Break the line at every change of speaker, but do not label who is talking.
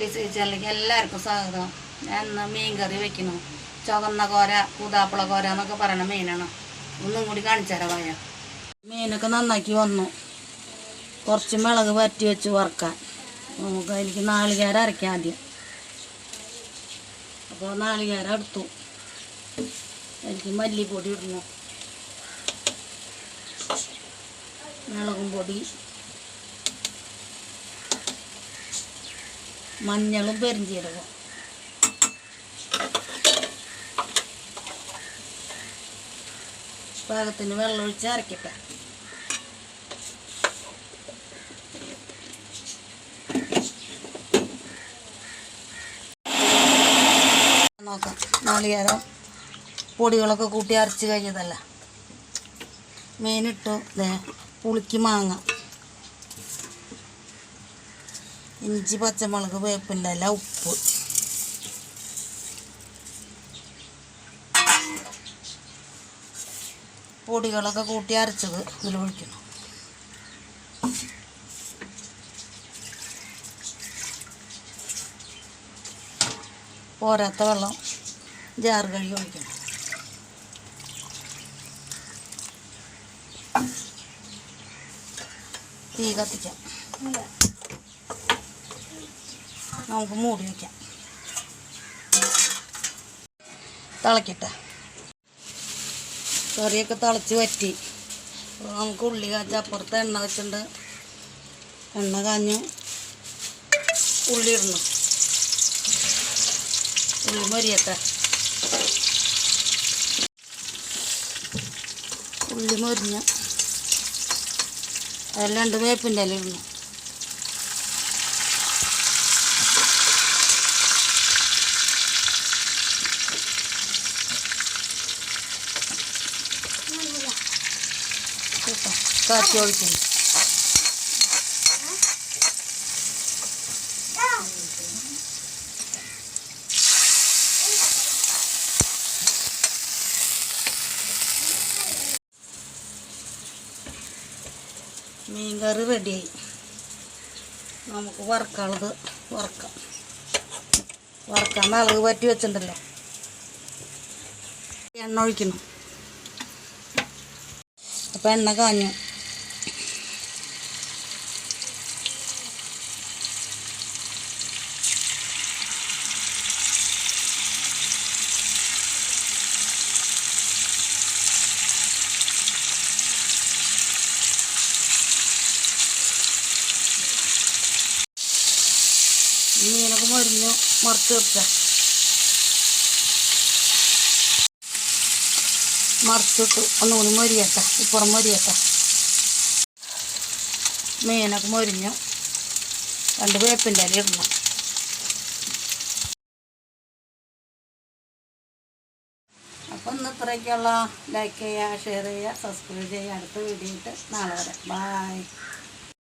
ലിസി ചാനലിലേക്ക് എല്ലാവർക്കും സ്വാഗതം. ഞാൻ ഇന്ന് മീൻ കറി വെക്കുന്നു. ചുവന്ന കോര, കൂതാപ്പള കോര എന്നൊക്കെ പറയുന്ന മീനാണ്. ഒന്നും കൂടി കാണിച്ചു തരാം. വായ മീനൊക്കെ നന്നാക്കി വന്നു. കുറച്ച് മുളക് വരട്ടി വെച്ച് വറുക്കാൻ. നമുക്ക് അതിലേക്ക് നാളികേരം അരയ്ക്കാം ആദ്യം. അപ്പോൾ നാളികേരം എടുത്തു. അതിലേക്ക് മല്ലിപ്പൊടി ഇടുന്നു, മുളകും പൊടി, മഞ്ഞളും പെരിഞ്ചീരകവും. പാകത്തിന് വെള്ളം ഒഴിച്ച് അരക്കട്ടെ. നോക്കാം. നാളികേരം പൊടികളൊക്കെ കൂട്ടി അരച്ച് കഴിഞ്ഞതല്ല. മീനിട്ടു. പുളിക്ക് മാങ്ങ, ഇഞ്ചി, പച്ചമുളക്, വേപ്പിൻ്റെ ഇല, ഉപ്പ്. പൊടികളൊക്കെ കൂട്ടി അരച്ചത് ഇതിൽ ഒഴിക്കണം. പോരാത്ത വെള്ളം ജാർ കഴുകി ഒഴിക്കണം. തീ കത്തിക്കാം. നമുക്ക് മൂടി വയ്ക്കാം. തിളക്കട്ടെ. കറിയൊക്കെ തിളച്ച് വറ്റി. നമുക്ക് ഉള്ളി കാച്ച അപ്പുറത്ത് എണ്ണ വെച്ചിട്ടുണ്ട്. എണ്ണ കാഞ്ഞു. ഉള്ളി ഇടണം. ഉള്ളി മൊരിയട്ടെ. ഉള്ളി മൊരിഞ്ഞ് അതിൽ 2 വേപ്പിൻ്റെ ഇല ഇടണം. കാച്ചി ഒഴിക്കുന്നു. മീൻ കറി റെഡിയായി. നമുക്ക് വറുക്കാനുള്ളത് വറുക്കാം. വറുക്കാൻ മുളക് പറ്റി വെച്ചിട്ടുണ്ടല്ലോ. എണ്ണ ഒഴിക്കണം. അപ്പം എണ്ണ കാഞ്ഞു. മീനൊക്കെ മൊരിഞ്ഞു. മറിച്ച് വെക്കാം. മറിച്ചിട്ട് ഒന്നുകൂടി മൊരിയട്ടെ. ഇപ്പുറം മൊരിയട്ടെ. മീനൊക്കെ മൊരിഞ്ഞു. 2 വേപ്പിൻ്റെ ഇല ഇടണം. അപ്പം ഇന്ന് ഇത്രയൊക്കെയുള്ള. ലൈക്ക് ചെയ്യുക, ഷെയർ ചെയ്യുക, സബ്സ്ക്രൈബ് ചെയ്യുക. അടുത്ത വീഡിയോ ഇട്ട് നാളെ വരെ. ബായ്.